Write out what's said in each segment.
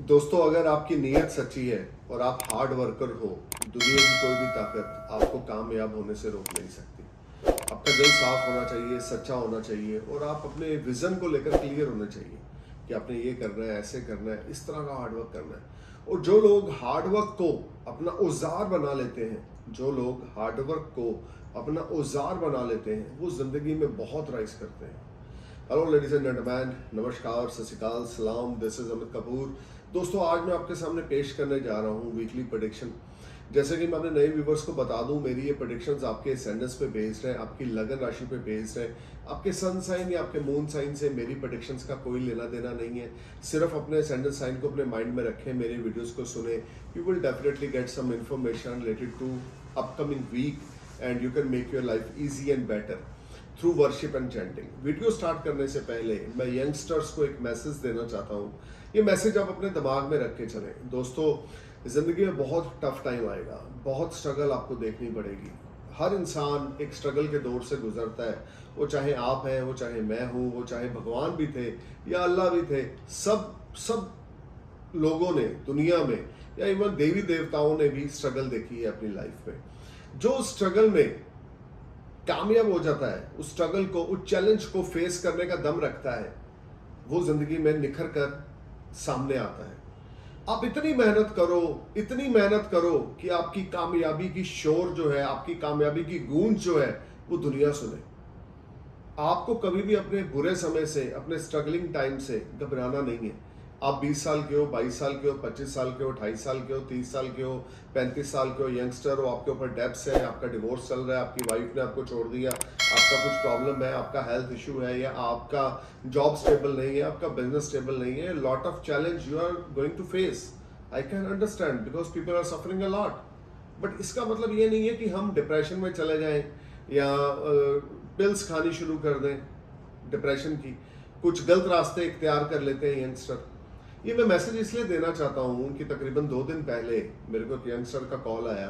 दोस्तों, अगर आपकी नीयत सच्ची है और आप हार्ड वर्कर हो, दुनिया की कोई भी ताकत आपको कामयाब होने से रोक नहीं सकती। आपका दिल साफ होना चाहिए, सच्चा होना चाहिए और आप अपने विजन को लेकर क्लियर होने चाहिए कि आपने ये करना है, ऐसे करना है, इस तरह का हार्ड वर्क करना है। और जो लोग हार्ड वर्क को अपना औजार बना लेते हैं, जो लोग हार्ड वर्क को अपना औजार बना लेते हैं, वो जिंदगी में बहुत राइज करते हैं। हेलो लेडीज एंड जेंटलमैन, नमस्कार, सत श्री अकाल, सलाम, दिस इज अमित कपूर। दोस्तों, आज मैं आपके सामने पेश करने जा रहा हूँ वीकली प्रेडिक्शन। जैसे कि मैं अपने नए व्यूवर्स को बता दूं, मेरी ये प्रेडिक्शंस आपके एसेंडेंस पे बेस्ड है, आपकी लगन राशि पे बेस्ड है। आपके सन साइन या आपके मून साइन से मेरी प्रेडिक्शंस का कोई लेना देना नहीं है। सिर्फ अपने एसेंडेंस साइन को अपने माइंड में रखें, मेरे वीडियोस को सुने। You will definitely get some information related to upcoming week and you can make your life easy and better through worship and chanting. Video start करने से पहले मैं यंगस्टर्स को एक मैसेज देना चाहता हूँ। ये मैसेज आप अपने दिमाग में रख के चलें। दोस्तों, जिंदगी में बहुत टफ टाइम आएगा, बहुत स्ट्रगल आपको देखनी पड़ेगी। हर इंसान एक स्ट्रगल के दौर से गुजरता है। वो चाहे आप हैं, वो चाहे मैं हूँ, वो चाहे भगवान भी थे या अल्लाह भी थे, सब लोगों ने दुनिया में या इवन देवी देवताओं ने भी स्ट्रगल देखी है अपनी लाइफ में। जो स्ट्रगल में कामयाब हो जाता है, उस स्ट्रगल को, उस चैलेंज को फेस करने का दम रखता है, वो जिंदगी में निखर कर सामने आता है। आप इतनी मेहनत करो कि आपकी कामयाबी की शोर जो है, आपकी कामयाबी की गूंज जो है, वो दुनिया सुने। आपको कभी भी अपने बुरे समय से, अपने स्ट्रगलिंग टाइम से घबराना नहीं है। आप 20 साल के हो, 22 साल के हो, 25 साल के हो, 28 साल के हो, 30 साल के हो, 35 साल के हो, यंगस्टर हो, आपके ऊपर डेब्ट्स है, आपका डिवोर्स चल रहा है, आपकी वाइफ ने आपको छोड़ दिया, आपका कुछ प्रॉब्लम है, आपका हेल्थ इशू है, या आपका जॉब स्टेबल नहीं है, आपका बिजनेस स्टेबल नहीं है, lot of challenge you are going to face. I can understand because people are suffering a lot. But इसका मतलब ये नहीं है कि हम डिप्रेशन में चले जाएं या पिल्स खानी शुरू कर दें डिप्रेशन की। कुछ गलत रास्ते इख्तियार कर लेते हैं यंगस्टर। ये मैं मैसेज इसलिए देना चाहता हूँ कि तकरीबन 2 दिन पहले मेरे को एक यंगस्टर का कॉल आया।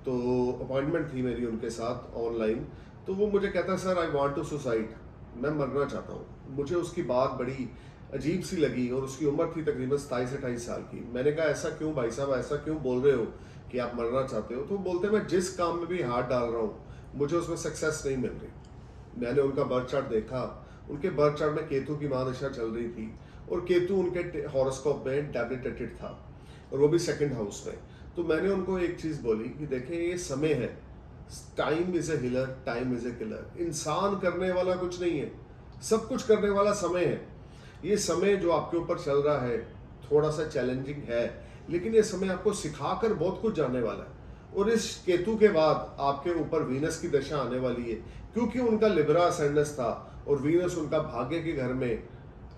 तो अपॉइंटमेंट थी मेरी उनके साथ ऑनलाइन। तो वो मुझे कहता है, sir I want to suicide, मैं मरना चाहता हूँ। मुझे उसकी बात बड़ी अजीब सी लगी और उसकी उम्र थी तकरीबन 27-28 साल की। मैंने कहा, ऐसा क्यों भाई साहब, ऐसा क्यों बोल रहे हो कि आप मरना चाहते हो? तो बोलते, मैं जिस काम में भी हाथ डाल रहा हूँ मुझे उसमें सक्सेस नहीं मिल रही। मैंने उनका बर्थ चार्ट देखा। उनके बर्थ चार्ट में केतु की महादशा चल रही थी और केतु उनके हॉरोस्कोप में डेबिलिटेटेड था, और वो भी सेकंड हाउस में। तो मैंने उनको एक चीज़ बोली कि देखें, ये समय है, time is a healer, time is a killer. इंसान करने वाला कुछ नहीं है, सब कुछ करने वाला समय है। ये समय जो आपके ऊपर चल रहा है थोड़ा सा चैलेंजिंग है, लेकिन ये समय आपको सिखाकर बहुत कुछ जाने वाला है। और इस केतु के बाद आपके ऊपर वीनस की दशा आने वाली है, क्योंकि उनका लिब्रा असेंडेंस था और वीनस उनका भाग्य के घर में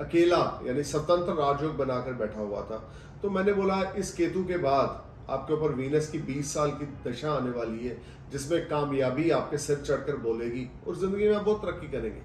अकेला यानी स्वतंत्र राजयोग बनाकर बैठा हुआ था। तो मैंने बोला, इस केतु के बाद आपके ऊपर वीनस की 20 साल की दशा आने वाली है, जिसमें कामयाबी आपके सिर चढ़कर बोलेगी और जिंदगी में बहुत तरक्की करेंगे।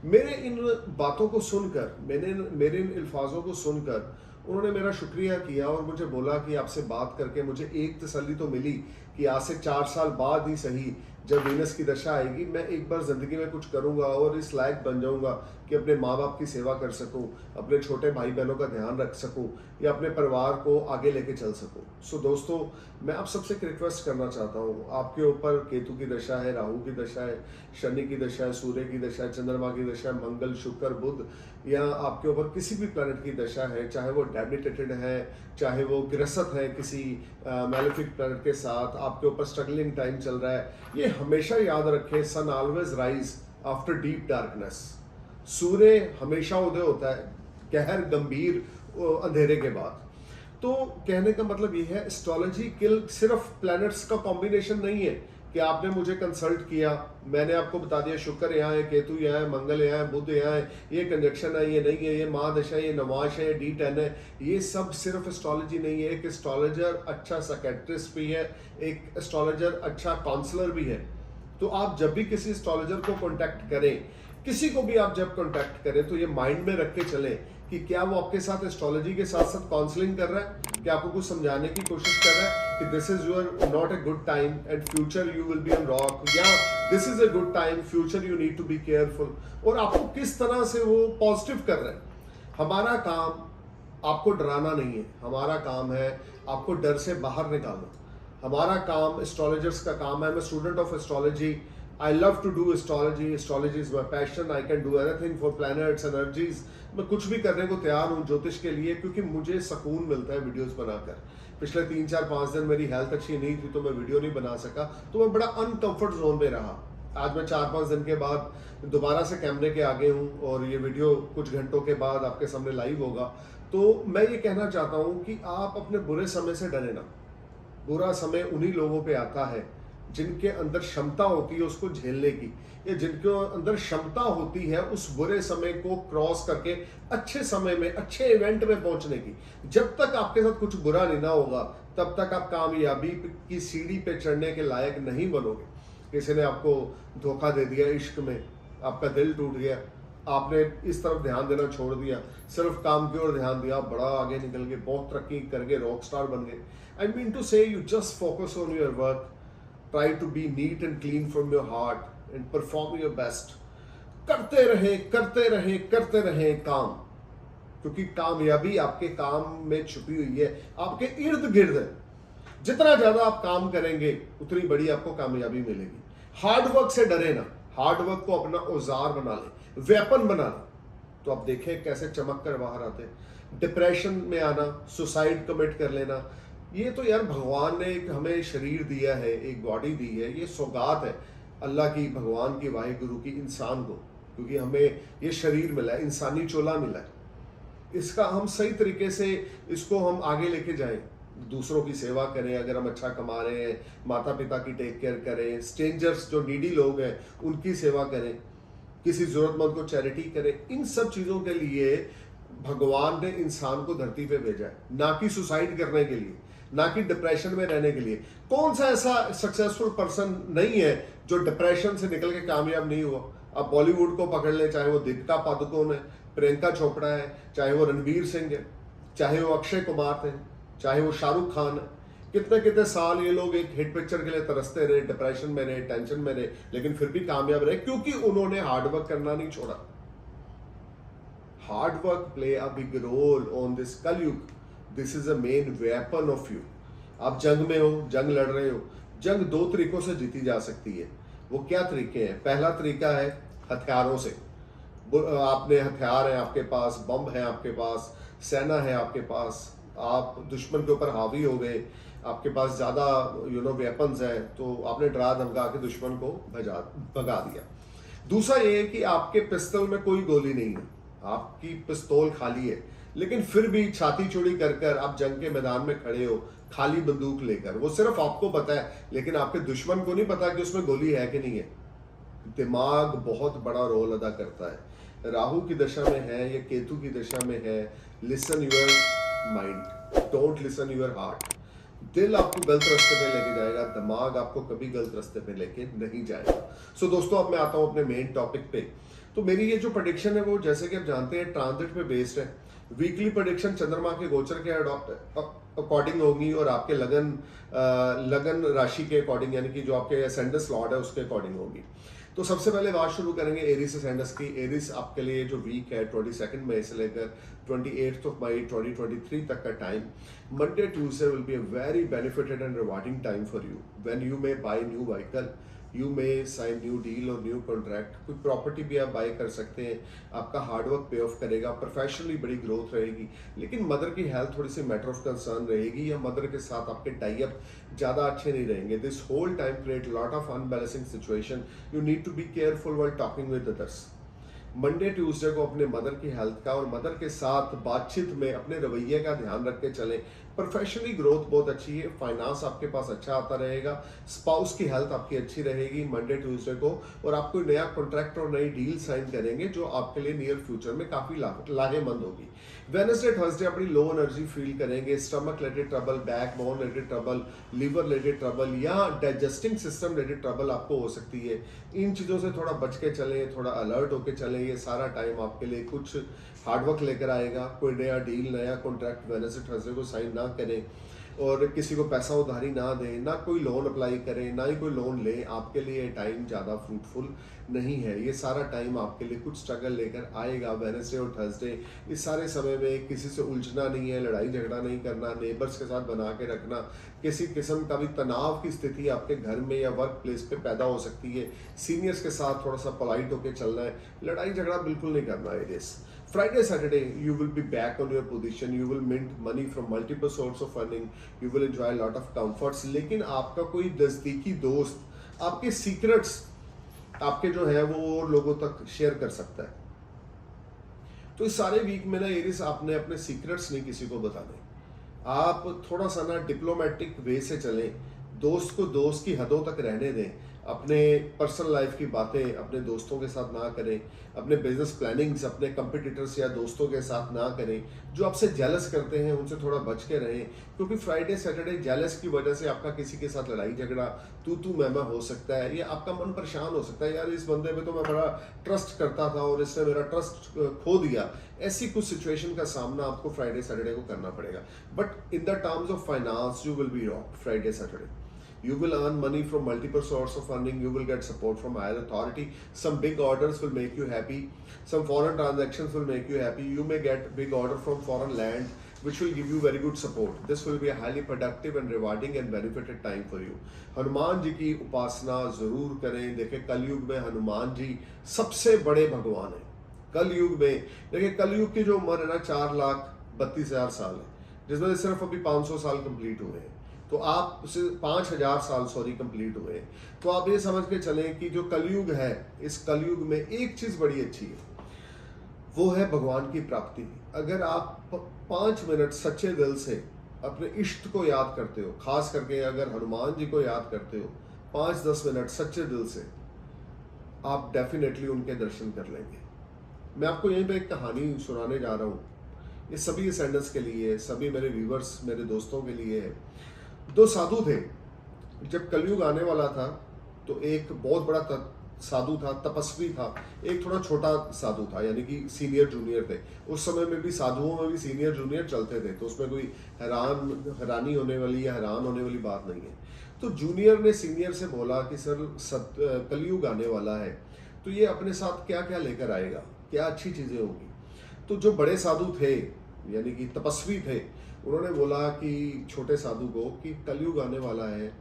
मेरे इन बातों को सुनकर, मेरे इन अल्फाजों को सुनकर उन्होंने मेरा शुक्रिया किया और मुझे बोला कि आपसे बात करके मुझे एक तसल्ली तो मिली कि आज से 4 साल बाद ही सही, जब वीनस की दशा आएगी, मैं एक बार जिंदगी में कुछ करूंगा और इस लायक बन जाऊंगा कि अपने माँ बाप की सेवा कर सकूं, अपने छोटे भाई बहनों का ध्यान रख सकूं या अपने परिवार को आगे लेके चल सकूं। सो दोस्तों, मैं आप सबसे एक रिक्वेस्ट करना चाहता हूं। आपके ऊपर केतु की दशा है, राहु की दशा है, शनि की दशा है, सूर्य की दशा है, चंद्रमा की दशा है, मंगल, शुक्र, बुध, या आपके ऊपर किसी भी प्लैनेट की दशा है, चाहे वो डेबिलिटेटेड है, चाहे वो ग्रसत है किसी मैलेफिक प्लैनेट के साथ, आपके ऊपर स्ट्रगलिंग टाइम चल रहा है, ये हमेशा याद रखें, sun always rise after deep darkness. सूर्य हमेशा उदय होता है गहर गंभीर अंधेरे के बाद। तो कहने का मतलब ये है, एस्ट्रोलॉजी सिर्फ प्लैनेट्स का कॉम्बिनेशन नहीं है कि आपने मुझे कंसल्ट किया, मैंने आपको बता दिया शुक्र यहाँ है, केतु यहाँ है, मंगल यहाँ है, बुध यहाँ है, ये कंजक्शन है, ये नहीं है, ये महादशा है, ये नवाश है, D10 है। ये सब सिर्फ एस्ट्रोलॉजी नहीं है। एक एस्ट्रोलॉजर अच्छा साइकेट्रिस्ट भी है, एक एस्ट्रोलॉजर अच्छा काउंसलर भी है। तो आप जब भी किसी एस्ट्रोलॉजर को कॉन्टैक्ट करें, किसी को भी आप जब कॉन्टैक्ट करें, तो ये माइंड में रख के चलें कि क्या वो आपके साथ एस्ट्रोलॉजी के साथ साथ काउंसलिंग कर रहा है, क्या आपको कुछ समझाने की कोशिश कर रहा है कि this is your not a good time and future you will be on rock, या this is a good time, future you need to be careful, और आपको किस तरह से वो पॉजिटिव कर रहा है। हमारा काम आपको डराना नहीं है, हमारा काम है आपको डर से बाहर निकालना। हमारा काम एस्ट्रोलॉजर्स का काम है। मैं student of astrology, I love to do astrology, astrology is my passion, I can do anything for planets energies. मैं कुछ भी करने को तैयार हूँ ज्योतिष के लिए, क्योंकि मुझे सुकून मिलता है वीडियोस बनाकर। पिछले 3-4-5 दिन मेरी हेल्थ अच्छी नहीं थी तो मैं वीडियो नहीं बना सका, तो मैं बड़ा अनकंफर्ट जोन में रहा। आज मैं 4-5 दिन के बाद दोबारा से कैमरे के आगे हूँ और ये वीडियो कुछ घंटों के बाद आपके सामने लाइव होगा। तो मैं ये कहना चाहता हूँ कि आप अपने बुरे समय से डरे ना। बुरा समय उन्हीं लोगों पे आता है जिनके अंदर क्षमता होती है उसको झेलने की, या जिनके अंदर क्षमता होती है उस बुरे समय को क्रॉस करके अच्छे समय में, अच्छे इवेंट में पहुंचने की। जब तक आपके साथ कुछ बुरा नहीं ना होगा तब तक आप कामयाबी की सीढ़ी पे चढ़ने के लायक नहीं बनोगे। किसी ने आपको धोखा दे दिया इश्क में, आपका दिल टूट गया, आपने इस तरफ ध्यान देना छोड़ दिया, सिर्फ काम की ओर ध्यान दिया, बड़ा आगे निकल गए, बहुत तरक्की करके रॉक स्टार बन गए। I mean to say you just focus on your work, try to be neat and clean from your heart and perform your best. करते रहे करते रहे करते रहे काम, क्योंकि कामयाबी आपके काम में छुपी हुई है, आपके इर्द गिर्द है। जितना ज्यादा आप काम करेंगे उतनी बड़ी आपको कामयाबी मिलेगी। हार्ड वर्क से डरे ना, हार्ड वर्क को अपना औजार बना ले, वेपन बना ले, तो आप देखें कैसे चमक कर बाहर आते हैं। डिप्रेशन में आना, सुसाइड कमिट कर लेना, ये तो यार भगवान ने एक हमें शरीर दिया है, एक बॉडी दी है, ये सौगात है अल्लाह की, भगवान की, वाहिगुरु की इंसान को, क्योंकि हमें ये शरीर मिला है, इंसानी चोला मिला है। इसका हम सही तरीके से इसको हम आगे लेके जाएं, दूसरों की सेवा करें। अगर हम अच्छा कमा रहे हैं, माता पिता की टेक केयर करें, स्ट्रेंजर्स जो नीडी लोग हैं उनकी सेवा करें, किसी जरूरतमंद को चैरिटी करें। इन सब चीज़ों के लिए भगवान ने इंसान को धरती पे भेजा है, ना कि सुसाइड करने के लिए, ना कि डिप्रेशन में रहने के लिए। कौन सा ऐसा सक्सेसफुल पर्सन नहीं है जो डिप्रेशन से निकल के कामयाब नहीं हुआ? आप बॉलीवुड को पकड़ लें, चाहे वो दीपिका पादुकोण है, प्रियंका चोपड़ा है, चाहे वो रणवीर सिंह है, चाहे वो अक्षय कुमार थे, चाहे वो शाहरुख खान है। कितने कितने साल ये लोग एक हिट पिक्चर के लिए तरसते रहे, डिप्रेशन में रहे, टेंशन में रहे, लेकिन फिर भी कामयाब रहे, क्योंकि उन्होंने हार्ड वर्क करना नहीं छोड़ा। Hard work play a big role on this Kalyug. This is a main weapon of you. आप जंग में हो, जंग लड़ रहे हो, जंग 2 तरीकों से जीती जा सकती है। वो क्या तरीके हैं? पहला तरीका है हथियारों से। आपने हथियार है आपके पास, बम है आपके पास, सेना है आपके पास, आप दुश्मन के ऊपर हावी हो गए, आपके पास ज्यादा वेपन्स है, तो आपने डरा धमका के दुश्मन को भगा दिया। दूसरा ये है कि आपके पिस्तौल में कोई गोली नहीं है, आपकी पिस्तौल खाली है, लेकिन फिर भी छाती चौड़ी कर कर आप जंग के मैदान में खड़े हो, खाली बंदूक लेकर। वो सिर्फ आपको पता है, लेकिन आपके दुश्मन को नहीं पता कि उसमें गोली है कि नहीं है। दिमाग बहुत बड़ा रोल अदा करता है। राहु की दशा में है या केतु की दशा में है, listen your mind, don't listen your heart. दिल आपको गलत रास्ते पे लेके जाएगा, दिमाग आपको कभी गलत रास्ते पे लेके नहीं जाएगा। सो दोस्तों, अब मैं आता हूं अपने मेन टॉपिक पे। तो मेरी ये जो प्रेडिक्शन है वो, जैसे कि आप जानते हैं, ट्रांजिट पे बेस्ड है। वीकली प्रेडिक्शन चंद्रमा के गोचर के अकॉर्डिंग होगी और आपके लगन राशि के अकॉर्डिंग, यानी कि जो आपके असेंडेंस लॉर्ड है उसके अकॉर्डिंग होगी। तो सबसे पहले बात शुरू करेंगे एरिस असेंडेंस की। एरिस आपके लिए जो वीक है 22 मई से लेकर 28 मई 2023 तक का time, Monday Tuesday will be a very benefited and rewarding time for you, when you may buy new vehicle, you may sign new deal और न्यू कॉन्ट्रैक्ट। कोई प्रॉपर्टी भी आप बाय कर सकते हैं, आपका हार्डवर्क पे ऑफ करेगा, प्रोफेशनली बड़ी ग्रोथ रहेगी। लेकिन मदर की हेल्थ थोड़ी सी मैटर ऑफ कंसर्न रहेगी, या मदर के साथ आपके टाई अप ज़्यादा अच्छे नहीं रहेंगे। This whole time create lot of unbalancing situation, you need to be careful while talking with others. Monday Tuesday को अपने मदर की हेल्थ का और मदर के साथ बातचीत में अपने रवैये का ध्यान रख के चलें। प्रोफेशनली ग्रोथ बहुत अच्छी है, फाइनेंस आपके पास अच्छा आता रहेगा, स्पाउस की हेल्थ आपकी अच्छी रहेगी मंडे ट्यूसडे को, और आप कोई नया कॉन्ट्रैक्ट और नई डील साइन करेंगे जो आपके लिए नियर फ्यूचर में काफ़ी लाहेमंद होगी। वेडनेसडे थर्सडे अपनी लो एनर्जी फील करेंगे, stomach related trouble, back bone related trouble, liver related trouble या डाइजेस्टिंग सिस्टम रिलेटेड ट्रबल आपको हो सकती है। इन चीज़ों से थोड़ा बच के चलें, थोड़ा अलर्ट होकर चलें। ये सारा टाइम आपके लिए कुछ हार्डवर्क लेकर आएगा। कोई नया डील, नया कॉन्ट्रैक्ट वेडनेसडे थर्सडे को साइन ना करें, और किसी को पैसा उधारी ना दें, ना कोई लोन अप्लाई करें, ना ही कोई लोन लें। आपके लिए टाइम ज़्यादा फ्रूटफुल नहीं है। ये सारा टाइम आपके लिए कुछ स्ट्रगल लेकर आएगा। वेडनेसडे और थर्सडे इस सारे समय में किसी से उलझना नहीं है, लड़ाई झगड़ा नहीं करना, नेबर्स के साथ बना के रखना। किसी किस्म का भी तनाव की स्थिति आपके घर में या वर्क प्लेस पे पैदा हो सकती है। सीनियर्स के साथ थोड़ा सा पोलाइट होकर चलना है, लड़ाई झगड़ा बिल्कुल नहीं करना है। Friday, Saturday, you will be back on your position. You will mint money from multiple sources of earning. You will enjoy a lot of comforts. लेकिन आपका कोई नजदीकी दोस्त आपके सीक्रेट्स आपके जो है वो और लोगों तक शेयर कर सकता है। तो इस सारे वीक में ना एरिस आपने अपने सीक्रेट्स नहीं किसी को बताने। आप थोड़ा सा ना डिप्लोमेटिक वे से चलें, दोस्त को दोस्त की हदों तक रहने दें। अपने पर्सनल लाइफ की बातें अपने दोस्तों के साथ ना करें, अपने बिजनेस प्लानिंग्स अपने कंपटीटर्स या दोस्तों के साथ ना करें। जो आपसे जेलस करते हैं उनसे थोड़ा बच के रहें, क्योंकि फ्राइडे सैटरडे जेलस की वजह से आपका किसी के साथ लड़ाई झगड़ा तू मैं हो सकता है, या आपका मन परेशान हो सकता है, यार इस बंदे पे तो मैं बड़ा ट्रस्ट करता था और इसने मेरा ट्रस्ट खो दिया। ऐसी कुछ सिचुएशन का सामना आपको फ्राइडे सैटरडे को करना पड़ेगा। But in the terms of finance you will B rock Friday Saturday. You will earn money from multiple sources of earning. You will get support from higher authority. Some big orders will make you happy. Some foreign transactions will make you happy. You may get big order from foreign land, which will give you very good support. This will be a highly productive and rewarding and benefited time for you. Hanuman ji की उपासना जरूर करें। देखिए कलयुग में हनुमान जी सबसे बड़े भगवान हैं। कलयुग में देखिए कलयुग की जो उम्र है ना 4,32,000 साल है, जिसमें सिर्फ अभी 500 साल कंप्लीट हुए हैं। तो आप उसे 5,000 साल कंप्लीट हुए। तो आप ये समझ के चलें कि जो कलयुग है, इस कलयुग में एक चीज बड़ी अच्छी है, वो है भगवान की प्राप्ति। अगर आप 5 मिनट सच्चे दिल से अपने इष्ट को याद करते हो, खास करके अगर हनुमान जी को याद करते हो 5-10 मिनट सच्चे दिल से, आप डेफिनेटली उनके दर्शन कर लेंगे। मैं आपको यहीं पे एक कहानी सुनाने जा रहा हूँ। ये सभी असेंडेंट्स के लिए, सभी मेरे व्यूवर्स, मेरे दोस्तों के लिए है। 2 साधु थे। जब कलयुग आने वाला था तो एक बहुत बड़ा साधु था, तपस्वी था, एक थोड़ा छोटा साधु था, यानी कि सीनियर जूनियर थे। उस समय में भी साधुओं में भी सीनियर जूनियर चलते थे, तो उसमें कोई हैरानी होने वाली या हैरान होने वाली बात नहीं है। तो जूनियर ने सीनियर से बोला कि सर कलयुग आने वाला है, तो ये अपने साथ क्या क्या लेकर आएगा, क्या अच्छी चीजें होगी। तो जो बड़े साधु थे यानी कि तपस्वी थे, उन्होंने बोला कि छोटे साधु को कि कलयुग आने वाला है,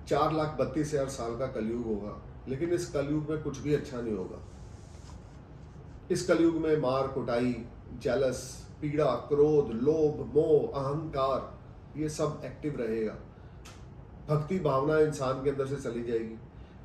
4,32,000 साल का कलयुग होगा, लेकिन इस कलयुग में कुछ भी अच्छा नहीं होगा। इस कलयुग में मार कुटाई, जेलस, पीड़ा, क्रोध, लोभ, मोह, अहंकार, ये सब एक्टिव रहेगा। भक्ति भावना इंसान के अंदर से चली जाएगी।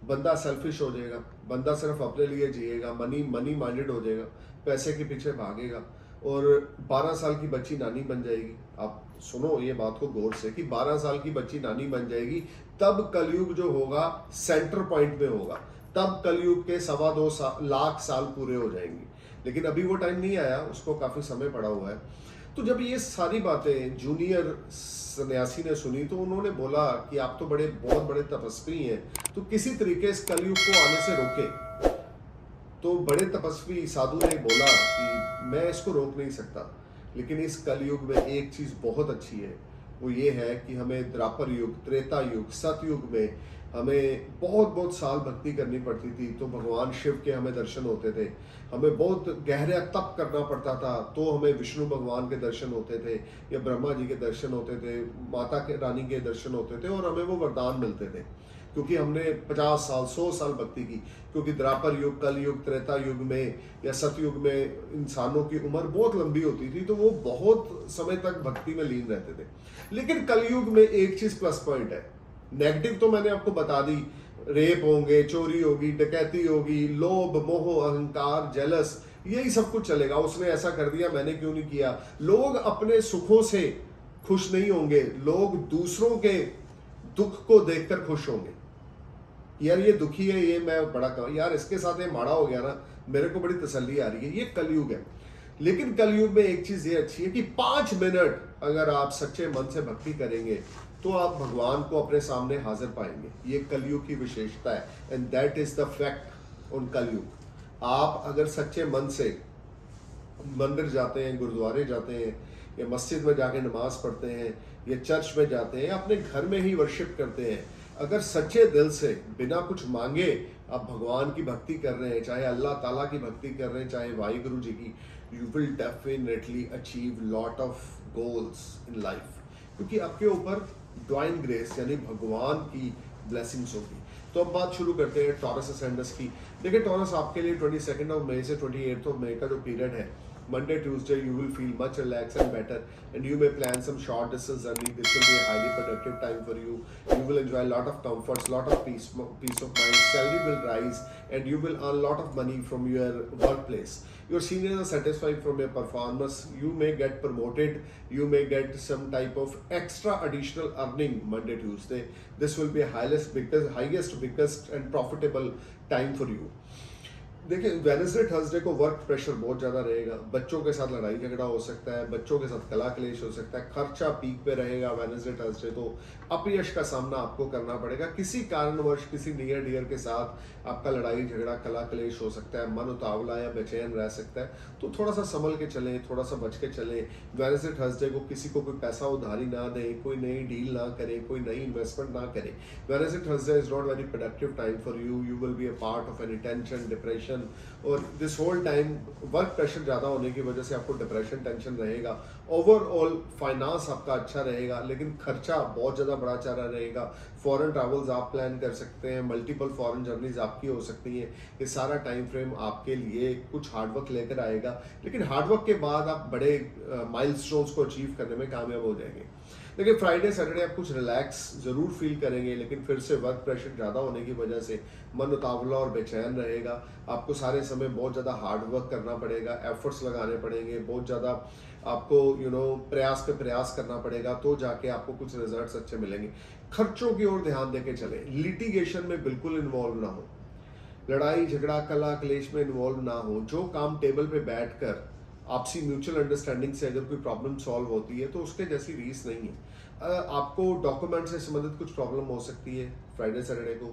बंदा सेल्फिश हो जाएगा, बंदा सिर्फ अपने लिए जिएगा, मनी माइंडेड हो जाएगा, पैसे के पीछे भागेगा। और 12 साल की बच्ची नानी बन जाएगी। आप सुनो ये बात को गौर से कि 12 साल की बच्ची नानी बन जाएगी, तब कलयुग जो होगा सेंटर पॉइंट पे होगा, तब कलयुग के 2.25 लाख साल पूरे हो जाएंगे। लेकिन अभी वो टाइम नहीं आया, उसको काफी समय पड़ा हुआ है। तो जब ये सारी बातें जूनियर सन्यासी ने सुनी तो उन्होंने बोला कि आप तो बहुत बड़े तपस्वी हैं, तो किसी तरीके इस कलयुग को आने से रोके। तो बड़े तपस्वी साधु ने बोला कि मैं इसको रोक नहीं सकता, लेकिन इस कलयुग में एक चीज बहुत अच्छी है, वो ये है कि हमें द्वापर युग, त्रेता युग, सतयुग में हमें बहुत साल भक्ति करनी पड़ती थी, तो भगवान शिव के हमें दर्शन होते थे। हमें बहुत गहरा तप करना पड़ता था, तो हमें विष्णु भगवान के दर्शन होते थे, या ब्रह्मा जी के दर्शन होते थे, माता के रानी के दर्शन होते थे, और हमें वो वरदान मिलते थे क्योंकि हमने 50 साल 100 साल भक्ति की। क्योंकि द्वापर युग, कल युग, त्रेता युग में या सतयुग में इंसानों की उम्र बहुत लंबी होती थी, तो वो बहुत समय तक भक्ति में लीन रहते थे। लेकिन कलयुग में एक चीज प्लस पॉइंट है। नेगेटिव तो मैंने आपको बता दी, रेप होंगे, चोरी होगी, डकैती होगी, लोभ, मोह, अहंकार, जेलस, यही सब कुछ चलेगा। उसने ऐसा कर दिया, मैंने क्यों नहीं किया। लोग अपने सुखों से खुश नहीं होंगे, लोग दूसरों के दुख को देखकर खुश होंगे। यार ये दुखी है, ये मैं बड़ा यार इसके साथ ये माड़ा हो गया ना, मेरे को बड़ी तसल्ली आ रही है। ये कलयुग है। लेकिन कलयुग में एक चीज ये अच्छी है कि 5 मिनट अगर आप सच्चे मन से भक्ति करेंगे तो आप भगवान को अपने सामने हाजिर पाएंगे। ये कलयुग की विशेषता है, and that is the fact on कलयुग। आप अगर सच्चे मन से मंदिर जाते हैं, गुरुद्वारे जाते हैं, या मस्जिद में जाके नमाज पढ़ते हैं, या चर्च में जाते हैं, अपने घर में ही वर्शिप करते हैं, अगर सच्चे दिल से बिना कुछ मांगे आप भगवान की भक्ति कर रहे हैं, चाहे अल्लाह ताला की भक्ति कर रहे हैं, चाहे वाहिगुरु जी की, you will definitely achieve lot of goals in life, क्योंकि आपके ऊपर डिवाइन ग्रेस यानी भगवान की ब्लेसिंग्स होगी। तो अब बात शुरू करते हैं टॉरस असेंडेंस की। देखिए टॉरस आपके लिए 22 मई से 28 मई का जो पीरियड है, Monday, Tuesday, you will feel much relaxed and better, and you may plan some short distance journey. This will be a highly productive time for you. You will enjoy a lot of comforts, lot of peace of mind. Salary will rise, and you will earn a lot of money from your workplace. Your seniors are satisfied from your performance. You may get promoted. You may get some type of extra additional earning Monday, Tuesday. This will be a highest, biggest, and profitable time for you. देखिए Wednesday Thursday को work pressure बहुत ज़्यादा रहेगा, बच्चों के साथ लड़ाई झगड़ा हो सकता है, बच्चों के साथ कला क्लेश हो सकता है, खर्चा पीक पे रहेगा वेडनेसडे थर्सडे को, अपयश का सामना आपको करना पड़ेगा, किसी कारणवश किसी नियर डियर के साथ आपका लड़ाई झगड़ा कला क्लेश हो सकता है, मन उतावला या बेचैन रह सकता है, तो थोड़ा सा संभल के चलें, थोड़ा सा बच के चलें। वेडनेसडे थर्सडे को किसी को कोई पैसा उधारी ना दें, कोई नई डील ना करें, कोई नई इन्वेस्टमेंट ना करें। Wednesday Thursday is not very productive time for you, you will be a part of any tension, depression, और this whole time work pressure ज़्यादा होने की वजह से आपको डिप्रेशन टेंशन रहेगा। ओवरऑल फाइनेंस आपका अच्छा रहेगा, लेकिन खर्चा बहुत ज़्यादा बड़ा चला रहेगा। फॉरेन ट्रैवल्स आप प्लान कर सकते हैं, मल्टीपल फॉरेन जर्नीज आपकी हो सकती हैं। ये सारा टाइम फ्रेम आपके लिए कुछ हार्डवर्क लेकर आएगा, लेकिन हार्डवर्क के बाद आप बड़े माइलस्टोन्स को अचीव करने में कामयाब हो जाएंगे। देखिए फ्राइडे सैटरडे आप कुछ रिलैक्स ज़रूर फील करेंगे, लेकिन फिर से वर्क प्रेशर ज़्यादा होने की वजह से मन उतावला और बेचैन रहेगा। आपको सारे समय बहुत ज़्यादा हार्ड वर्क करना पड़ेगा, एफर्ट्स लगाने पड़ेंगे, बहुत ज़्यादा आपको प्रयास पे प्रयास करना पड़ेगा, तो जाके आपको कुछ रिजल्ट्स अच्छे मिलेंगे। खर्चों की ओर ध्यान देके चलें, लिटिगेशन में बिल्कुल इन्वॉल्व ना हो, लड़ाई झगड़ा कला क्लेश में इन्वॉल्व ना हो। जो काम टेबल पे बैठकर आपसी म्यूचुअल अंडरस्टैंडिंग से अगर कोई प्रॉब्लम सॉल्व होती है तो उसके जैसी रीस नहीं है। आपको डॉक्यूमेंट से संबंधित कुछ प्रॉब्लम हो सकती है फ्राइडे सैटरडे को,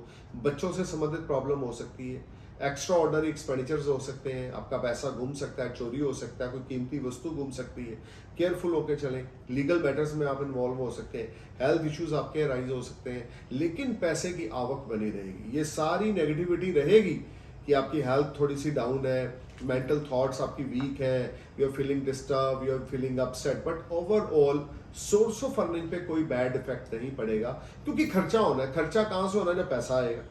बच्चों से संबंधित प्रॉब्लम हो सकती है, एक्स्ट्रा ऑर्डनरी एक्सपेंडिचर्स हो सकते हैं, आपका पैसा घूम सकता है, चोरी हो सकता है, कोई कीमती वस्तु घूम सकती है। केयरफुल होकर चलें, लीगल मैटर्स में आप इन्वॉल्व हो सकते हैं, हेल्थ इश्यूज आपके राइज हो सकते हैं, लेकिन पैसे की आवक बनी रहेगी। ये सारी नेगेटिविटी रहेगी कि आपकी हेल्थ थोड़ी सी डाउन है, मेंटल थॉट्स आपकी वीक है, you are feeling disturb, you are feeling upset, but overall source of earning पे कोई बैड इफेक्ट नहीं पड़ेगा, क्योंकि खर्चा होना है। खर्चा कहाँ से होना है? जब पैसा आएगा।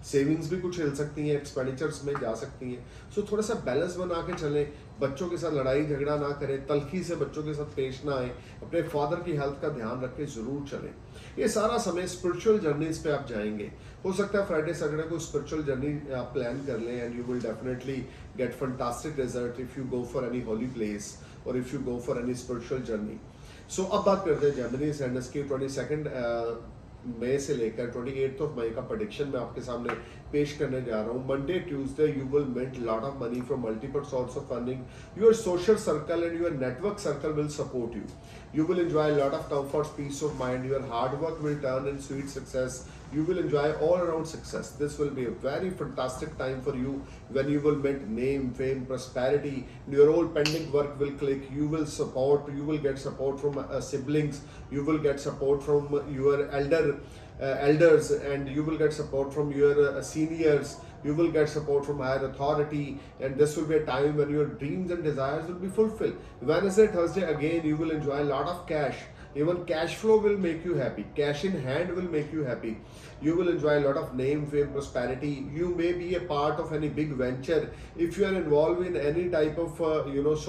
सेविंग्स भी कुछ हिल सकती हैं, एक्सपेंडिचर्स में जा सकती हैं। सो थोड़ा सा बैलेंस बना के चलें, बच्चों के साथ लड़ाई झगड़ा ना करें, तल्खी से बच्चों के साथ पेश ना आए, अपने फादर की हेल्थ का ध्यान रख के जरूर चलें। ये सारा समय स्पिरिचुअल जर्नीज पे आप जाएंगे। हो सकता है फ्राइडे सैटरडे को स्पिरिचुअल जर्नी आप प्लान कर लें, and you will definitely get fantastic result if you go for any holy place और if you go for any spiritual journey. So अब बात करते हैं जेमिनी असेंडेंस की। 22 मई से लेकर 28 मई का प्रेडिक्शन मैं आपके सामने पेश करने जा रहा हूँ। Monday Tuesday you will make lot of money from multiple source of earning. Your social circle and your network circle will support you. You will enjoy a lot of comfort, peace of mind. Your hard work will turn in sweet success. You will enjoy all around success. This will be a very fantastic time for you when you will make name, fame, prosperity. Your all pending work will click. You will get support from siblings. You will get support from your elders, and you will get support from your seniors. You will get support from higher authority, and this will be a time when your dreams and desires will be fulfilled. Wednesday, Thursday, again, you will enjoy a lot of cash. Even cash flow will make you happy. Cash in hand will make you happy. You will enjoy a lot of name, fame, prosperity. You may be a part of any big venture. If you are involved in any type of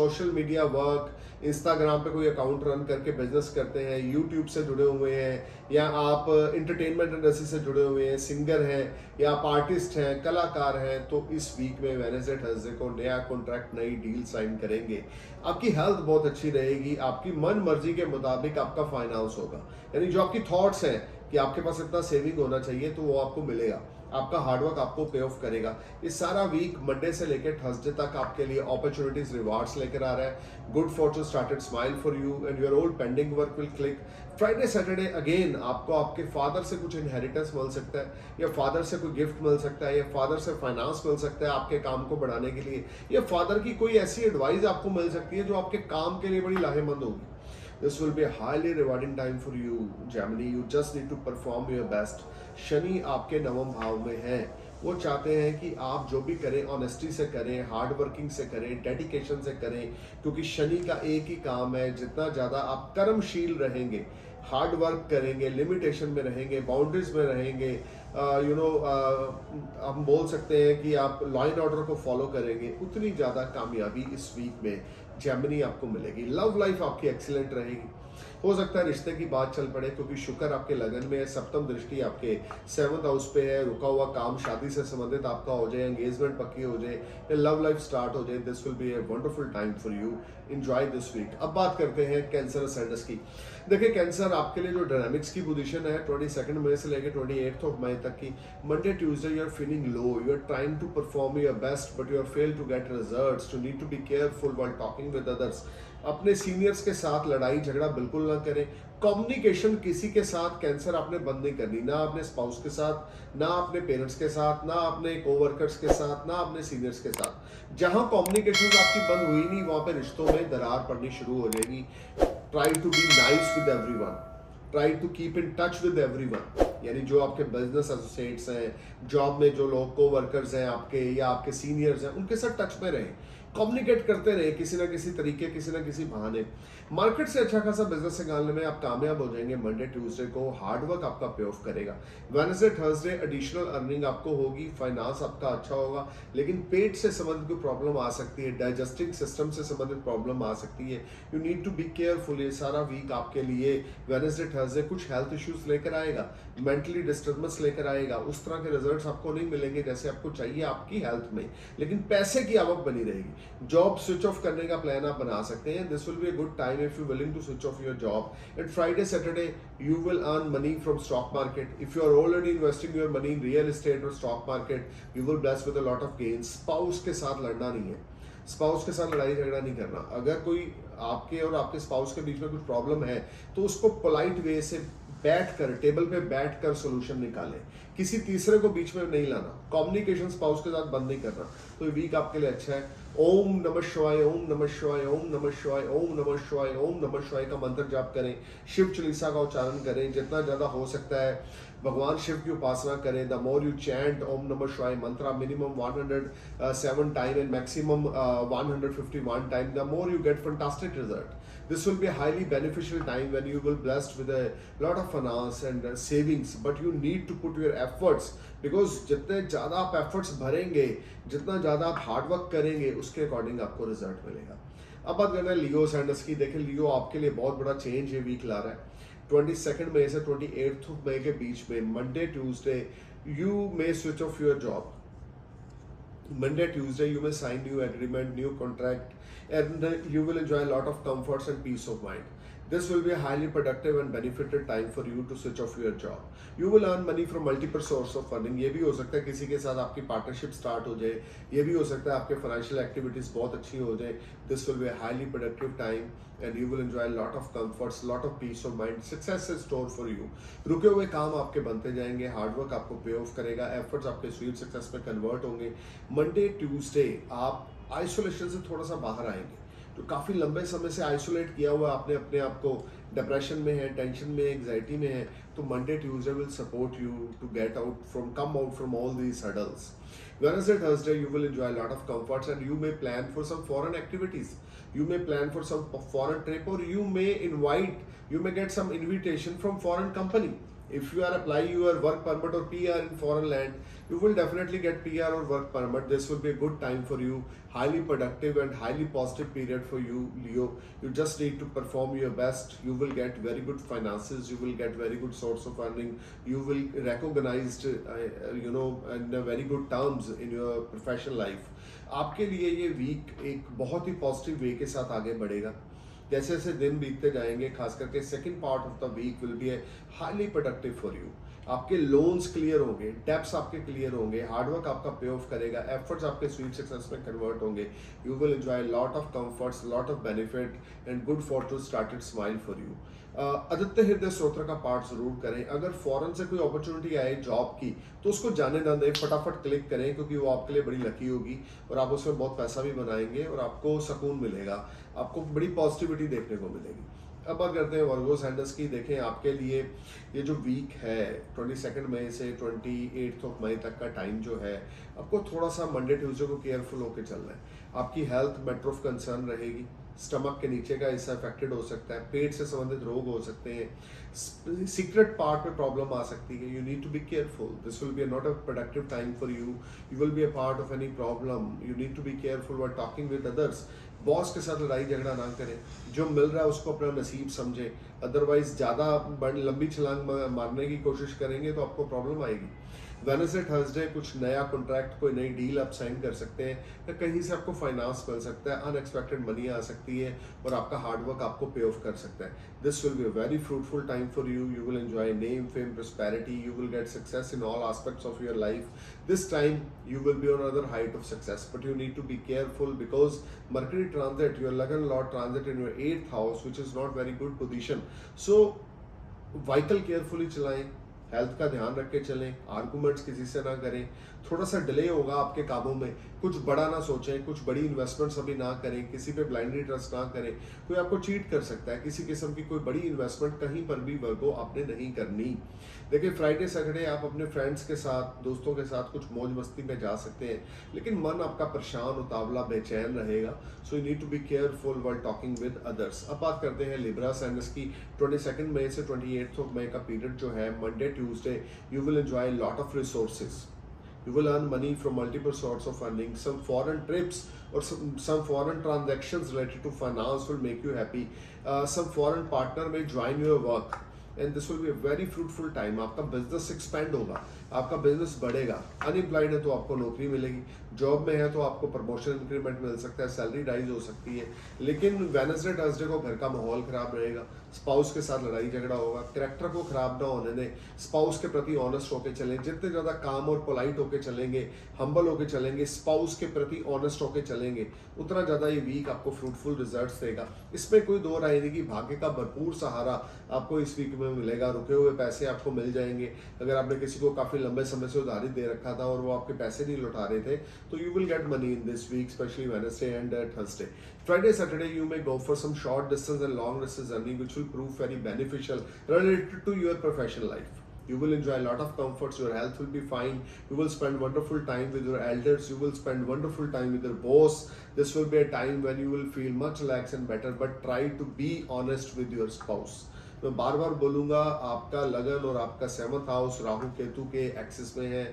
social media work, Instagram पे कोई account run करके business करते हैं, YouTube से जुड़े हुए हैं, या आप इंटरटेनमेंट इंडस्ट्री से जुड़े हुए हैं, सिंगर हैं, या आप आर्टिस्ट हैं, कलाकार हैं, तो इस वीक में वेडनेसडे थर्सडे को नया कॉन्ट्रैक्ट, नई डील साइन करेंगे। आपकी हेल्थ बहुत अच्छी रहेगी, आपकी मन मर्जी के मुताबिक आपका फाइनेंस होगा। यानी जो आपकी थॉट्स हैं कि आपके पास इतना सेविंग होना चाहिए, तो वो आपको मिलेगा। आपका हार्डवर्क आपको पे ऑफ करेगा। इस सारा वीक मंडे से लेकर थर्सडे तक आपके लिए अपॉर्चुनिटीज, रिवार्ड्स लेकर आ रहा है। Good fortune started smile for you, and your old pending work will click. Friday Saturday again आपको आपके फादर से कुछ इनहेरिटेंस मिल सकता है, या फादर से कोई गिफ्ट मिल सकता है, या फादर से फाइनेंस मिल सकता है आपके काम को बढ़ाने के लिए, या फादर की कोई ऐसी एडवाइस आपको मिल सकती है जो आपके काम के लिए बड़ी लाहेमंद होगी। This will be a highly rewarding time for you, Gemini. You just need to perform your best. Shani आपके नवम भाव में है, वो चाहते हैं कि आप जो भी करें ऑनेस्टी से करें, हार्ड वर्किंग से करें, डेडिकेशन से करें, क्योंकि शनि का एक ही काम है, जितना ज़्यादा आप कर्मशील रहेंगे, हार्ड वर्क करेंगे, लिमिटेशन में रहेंगे, बाउंड्रीज में रहेंगे, हम बोल सकते हैं कि आप लॉ एंड ऑर्डर को फॉलो करेंगे, उतनी ज़्यादा कामयाबी इस वीक में जेमिनी आपको मिलेगी। लव लाइफ आपकी एक्सीलेंट रहेगी। हो सकता है रिश्ते की बात चल पड़े, क्योंकि शुक्र आपके लगन में है, सप्तम दृष्टि आपके 7th हाउस पे है, रुका हुआ काम शादी से संबंधित आपका हो जाए, एंगेजमेंट पक्की हो जाए, लव लाइफ स्टार्ट हो जाए। This will be a wonderful time for you. Enjoy this week. अब बात करते हैं कैंसर असेंडेंस की। देखिए कैंसर आपके लिए जो डायनामिक्स की पोजीशन है 22 मई से लेकर 28 मई तक की, Monday Tuesday you are feeling low, you are trying to perform your best but you are fail to get results, you need to be careful while talking with others. अपने seniors के साथ लड़ाई झगड़ा बिल्कुल ना करें। कम्युनिकेशन किसी के साथ कैंसर आपने बंद नहीं करनी, ना अपने स्पाउस के साथ, ना अपने पेरेंट्स के साथ, ना अपने कोवर्कर्स के साथ, ना अपने सीनियर्स के साथ। जहां कम्युनिकेशन आपकी बंद हुई नहीं, वहां पे रिश्तों में दरार पड़नी शुरू हो जाएगी। Try to be nice with everyone, try to keep in touch with everyone, यानी जो आपके बिजनेस एसोसिएट्स हैं, जॉब में जो लोग कोवर्कर्स हैं आपके या आपके सीनियर्स हैं, उनके साथ टच में रहें, कम्युनिकेट करते रहे किसी ना किसी तरीके, किसी ना किसी बहाने। मार्केट से अच्छा खासा बिजनेस निकालने में आप कामयाब हो जाएंगे। मंडे ट्यूसडे को हार्डवर्क आपका पे ऑफ करेगा। वेडनेसडे थर्सडे एडिशनल अर्निंग आपको होगी, फाइनेंस आपका अच्छा होगा, लेकिन पेट से संबंधित कोई प्रॉब्लम आ सकती है, डाइजेस्टिंग सिस्टम से संबंधित प्रॉब्लम आ सकती है। You need to be careful. ये सारा वीक आपके लिए वेडनेसडे थर्सडे कुछ हेल्थ इश्यूज लेकर आएगा, मेंटली डिस्टर्बेंस लेकर आएगा। उस तरह के रिजल्ट्स आपको नहीं मिलेंगे जैसे आपको चाहिए आपकी हेल्थ में, लेकिन पैसे की आवक बनी रहेगी। जॉब स्विच ऑफ करने का प्लान आप बना सकते हैं। This will be a good time if you willing to switch off your job. And Friday Saturday you will earn money from stock market. If you are already investing your money in real estate और stock market, you will bless with a lot of gains. Spouse के साथ लड़ना नहीं है, spouse के साथ लड़ाई झगड़ा नहीं करना। अगर कोई आपके और आपके स्पाउस के बीच में कुछ प्रॉब्लम है तो उसको पोलाइट वे से बैठकर, टेबल पे बैठकर सॉल्यूशन निकालें, किसी तीसरे को बीच में नहीं लाना। कम्युनिकेशन स्पाउस के साथ बंद नहीं करना। तो ये वीक आपके लिए अच्छा है। ओम नमः शिवाय, ओम नमः शिवाय, ओम नमः शिवाय, ओम नमः शिवाय, ओम नमः शिवाय का मंत्र जाप करें। शिव चालीसा का उच्चारण करें, जितना ज्यादा हो सकता है भगवान शिव की उपासना करें। द मोर यू चैंट ओम नमः शिवाय मंत्र minimum 107 time and maximum 151 time, the more you get fantastic result. This will be a highly beneficial time when you will blessed with a lot of finance and savings, but you need to put your efforts, because जितने ज़्यादा आप efforts भरेंगे, जितना ज़्यादा आप hard work करेंगे, उसके according आपको रिजल्ट मिलेगा। अब बात करते हैं लियो सैंडर्स की। देखिए लियो आपके लिए बहुत बड़ा चेंज ये वीक ला रहा है। 22 मई से 28 मई के बीच में Monday Tuesday you may switch off your job. Monday, Tuesday, you may sign new agreement, new contract, and you will enjoy a lot of comforts and peace of mind. This will be a highly productive and benefited time for you to switch off your job. You will earn money from multiple source of funding. ये भी हो सकता है किसी के साथ आपकी partnership start हो जाए, ये भी हो सकता है आपके फाइनेंशियल एक्टिविटीज बहुत अच्छी हो जाए। This will be a highly productive time and you will enjoy a lot of comforts, lot of peace of mind. Success is stored for you. रुके हुए काम आपके बनते जाएंगे, हार्डवर्क आपको पे ऑफ करेगा, एफर्ट्स आपके स्वीट सक्सेस में कन्वर्ट होंगे। मंडे ट्यूसडे आप आइसोलेशन से थोड़ा सा बाहर आएंगे। तो काफ़ी लंबे समय से आइसोलेट किया हुआ आपने अपने आप को, डिप्रेशन में है, टेंशन में, एंग्जाइटी में है, तो Monday Tuesday will support you to get out from, come out from all these hurdles. Wednesday, Thursday, you will enjoy a lot of comforts and you may plan for some foreign activities. You may plan for some foreign trip, or you may get some invitation from foreign company. If you are applying your work permit or PR in foreign land, you will definitely get PR or work permit. This will be a good time for you, highly productive and highly positive period for you, Leo. You just need to perform your best. You will get very good finances. You will get very good source of earning. You will recognized, in very good terms in your professional life. आपके लिए ये week एक बहुत ही positive way के साथ आगे बढ़ेगा। जैसे जैसे दिन बीतते जाएंगे, खास करके second part of the week will be highly productive for you. आपके लोन्स क्लियर होंगे, डेब्ट्स आपके क्लियर होंगे, हार्डवर्क आपका पे ऑफ करेगा, एफर्ट्स आपके स्वीट सक्सेस में कन्वर्ट होंगे। You will enjoy lot of comforts, lot of benefit and good fortune started smile for you. Aditya Hridaya Stotra का पार्ट जरूर करें। अगर फॉरेन से कोई अपॉर्चुनिटी आए जॉब की तो उसको जाने ना दें, फटाफट क्लिक करें, क्योंकि वो आपके लिए बड़ी लकी होगी और आप उसमें बहुत पैसा भी बनाएंगे और आपको सुकून मिलेगा, आपको बड़ी पॉजिटिविटी देखने को मिलेगी। अब बात करते हैं वर्गो सैंडर्स की। देखें आपके लिए ये जो वीक है 22 मई से 28 मई तक का टाइम जो है, आपको थोड़ा सा मंडे ट्यूसडे को केयरफुल होकर चलना है। आपकी हेल्थ मैटर ऑफ कंसर्न रहेगी। स्टमक के नीचे का हिस्सा अफेक्टेड हो सकता है, पेट से संबंधित रोग हो सकते हैं, सीक्रेट पार्ट में प्रॉब्लम आ सकती है। You need to be careful, this will be not a productive time for you, you will be a part of any problem, you need to be careful while talking with others. Boss के साथ लड़ाई झगड़ा ना करें, जो मिल रहा है उसको अपना नसीब समझें, अदरवाइज ज़्यादा लंबी छलांग मारने की कोशिश करेंगे तो आपको प्रॉब्लम आएगी। वेडनेसडे थर्सडे कुछ नया कॉन्ट्रैक्ट, कोई नई डील आप साइन कर सकते हैं, या कहीं से आपको फाइनेंस मिल सकता है, अनएक्सपेक्टेड मनी आ सकती है और आपका हार्डवर्क आपको पे ऑफ कर सकता है। This will be a very fruitful time for you, you will enjoy name fame prosperity, you will get success in all aspects of your life. This time you will be on another height of success, but you need to be careful because Mercury transit, your Lagna Lord transit in your 8th house, which is not very good position. So vehicle carefully चलाएं, health का ध्यान रख के चलें, arguments किसी से ना करें, थोड़ा सा डिले होगा आपके कामों में, कुछ बड़ा ना सोचें, कुछ बड़ी इन्वेस्टमेंट्स अभी ना करें, किसी पे ब्लाइंडली ट्रस्ट ना करें, कोई आपको चीट कर सकता है, किसी किस्म की कोई बड़ी इन्वेस्टमेंट कहीं पर भी वर्गो आपने नहीं करनी। देखिए फ्राइडे सैटरडे आप अपने फ्रेंड्स के साथ, दोस्तों के साथ कुछ मौज मस्ती में जा सकते हैं, लेकिन मन आपका परेशान, उतावला, बेचैन रहेगा। So you need to be careful while talking with others. अब बात करते हैं लिब्रा साइनस की। 22 मई से 28 मई का पीरियड जो है, Monday Tuesday you will enjoy a lot of resources, you will earn money from multiple sorts of earning, some foreign trips or some foreign transactions related to finance will make you happy, some foreign partner may join your work and this will be a very fruitful time। आपका business expand होगा, आपका business बढ़ेगा। Unemployed है तो आपको नौकरी मिलेगी, job में है तो आपको प्रमोशन इंक्रीमेंट मिल सकता है, सैलरी राइज हो सकती है। लेकिन वेडनेसडे थर्सडे को घर का माहौल खराब रहेगा, स्पाउस के साथ लड़ाई झगड़ा होगा, कैरेक्टर को खराब ना होने दें, स्पाउस के प्रति ऑनेस्ट होकर चलें। जितने ज़्यादा काम और पोलाइट होकर चलेंगे, हम्बल होकर चलेंगे, स्पाउस के प्रति ऑनेस्ट होकर चलेंगे, उतना ज़्यादा ये वीक आपको फ्रूटफुल रिजल्ट्स देगा। इसमें कोई दो राय नहीं कि भाग्य का भरपूर सहारा आपको इस वीक में मिलेगा। रुके हुए पैसे आपको मिल जाएंगे। अगर आपने किसी को काफ़ी लंबे समय से उधारी दे रखा था और वो आपके पैसे नहीं लौटा रहे थे, तो you will get money in this week, especially Wednesday and Thursday. Friday, Saturday, you may go for some short distance and long distance earning, which will prove very beneficial related to your professional life. You will enjoy a lot of comforts, your health will be fine, you will spend wonderful time with your elders, you will spend wonderful time with your boss. This will be a time when you will feel much relaxed and better, but try to be honest with your spouse. मैं बार बार बोलूँगा, आपका लगन और आपका 7th house Rahu Ketu के axis में है,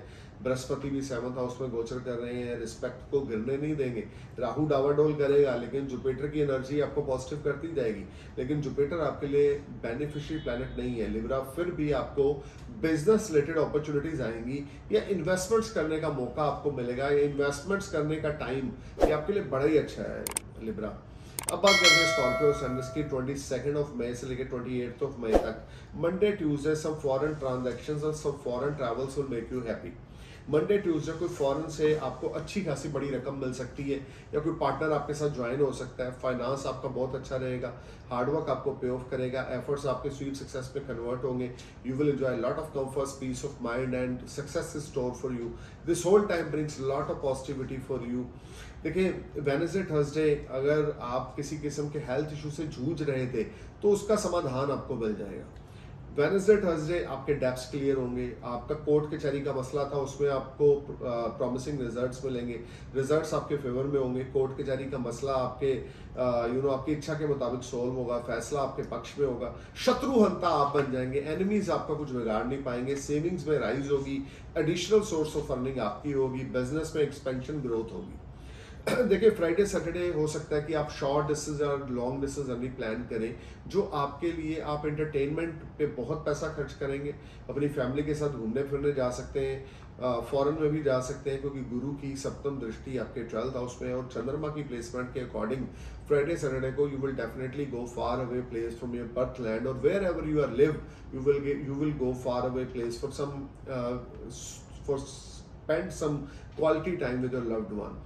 बृहस्पति भी 7th हाउस में गोचर कर रहे हैं, रिस्पेक्ट को गिरने नहीं देंगे। राहु डावाडोल करेगा, लेकिन जुपिटर की एनर्जी आपको पॉजिटिव करती जाएगी, लेकिन जुपिटर आपके लिए बेनिफिशियल प्लैनेट नहीं है। लिब्रा, फिर भी आपको बिजनेस रिलेटेड अपॉर्चुनिटीज आएंगी या इन्वेस्टमेंट्स करने का मौका आपको मिलेगा, या इन्वेस्टमेंट्स करने का टाइम ये आपके लिए बड़ा ही अच्छा है लिब्रा। अब बात करते हैं स्कॉर्पियो सनस की। 22 मई से लेकर 28 मई तक, Monday Tuesday some foreign transactions और some foreign travels will make you happy. Monday Tuesday कोई फॉरेन से आपको अच्छी खासी बड़ी रकम मिल सकती है, या कोई पार्टनर आपके साथ ज्वाइन हो सकता है। फाइनेंस आपका बहुत अच्छा रहेगा, हार्डवर्क आपको पे ऑफ करेगा, एफर्ट्स आपके स्वीट सक्सेस में कन्वर्ट होंगे। You will enjoy lot of comforts, peace of mind and success is store for you. This whole time brings lot of positivity for you. देखिए वेडनेसडे थर्सडे अगर आप किसी किस्म के हेल्थ इशू से जूझ रहे थे तो उसका समाधान आपको मिल जाएगा। वेडनेसडे थर्सडे आपके डेप्स क्लियर होंगे, आपका कोर्ट कचहरी का मसला था उसमें आपको प्रॉमिसिंग रिजल्ट्स मिलेंगे, रिजल्ट्स आपके फेवर में होंगे। कोर्ट कचहरी का मसला आपके आपकी इच्छा के मुताबिक सोल्व होगा, फैसला आपके पक्ष में होगा। शत्रु हंता आप बन जाएंगे, एनिमीज आपका कुछ बिगाड़ नहीं पाएंगे। सेविंग्स में राइज होगी, एडिशनल सोर्स ऑफ अर्निंग आपकी होगी, बिजनेस में एक्सपेंशन ग्रोथ होगी। देखिए फ्राइडे सैटरडे हो सकता है कि आप शॉर्ट डिस्टेंस और लॉन्ग डिस्टेंस अर्निंग प्लान करें, जो आपके लिए आप एंटरटेनमेंट पे बहुत पैसा खर्च करेंगे। अपनी फैमिली के साथ घूमने फिरने जा सकते हैं, फॉरेन में भी जा सकते हैं, क्योंकि गुरु की सप्तम दृष्टि आपके 12th हाउस में है और चंद्रमा की प्लेसमेंट के अकॉर्डिंग फ्राइडे सैटरडे को you will definitely go far away place from your birth land, और wherever you are live you will go far away place for spend some quality time with your loved one.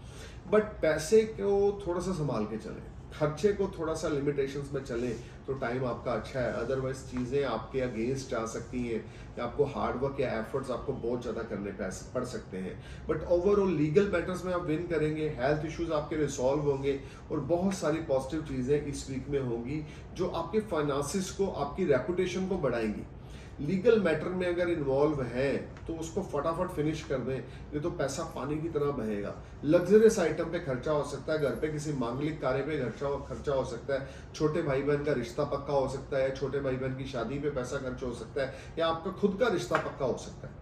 But पैसे को थोड़ा सा संभाल के चलें, खर्चे को थोड़ा सा लिमिटेशंस में चलें तो टाइम आपका अच्छा है, अदरवाइज चीज़ें आपके अगेंस्ट जा सकती हैं या आपको हार्डवर्क या एफर्ट्स आपको बहुत ज़्यादा करने पड़ सकते हैं। बट ओवरऑल लीगल मैटर्स में आप विन करेंगे, हेल्थ इश्यूज आपके रिसॉल्व होंगे और बहुत सारी पॉजिटिव चीज़ें इस वीक में होंगी जो आपके फाइनेंसिस को, आपकी रेपुटेशन को बढ़ाएंगी। लीगल मैटर में अगर इन्वॉल्व है तो उसको फटाफट फिनिश कर दें, ये तो पैसा पानी की तरह बहेगा। लग्जरियस आइटम पे खर्चा हो सकता है, घर पे किसी मांगलिक कार्य पे खर्चा हो सकता है, छोटे भाई बहन का रिश्ता पक्का हो सकता है, छोटे भाई बहन की शादी पे पैसा खर्च हो सकता है, या आपका खुद का रिश्ता पक्का हो सकता है।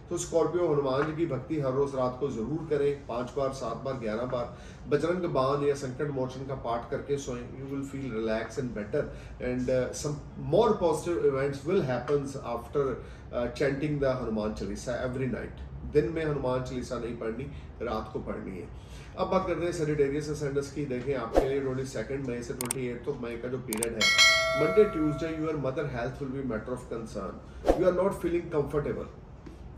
तो स्कॉर्पियो हनुमान जी की भक्ति हर रोज रात को जरूर करें, 5 बार, 7 बार, 11 बार बजरंग बाण या संकट मोचन का पाठ करके सोएं। You will feel relax and better and some more positive events will happens after chanting the Hanuman Chalisa every night. दिन में हनुमान चालीसा नहीं पढ़नी, रात को पढ़नी है। अब बात करते हैं सजिटेरियस असेंडेंस की। देखें आपके लिए 22 मई से 28 मई का जो पीरियड है, Monday Tuesday your mother health will be matter of concern. You are not feeling comfortable,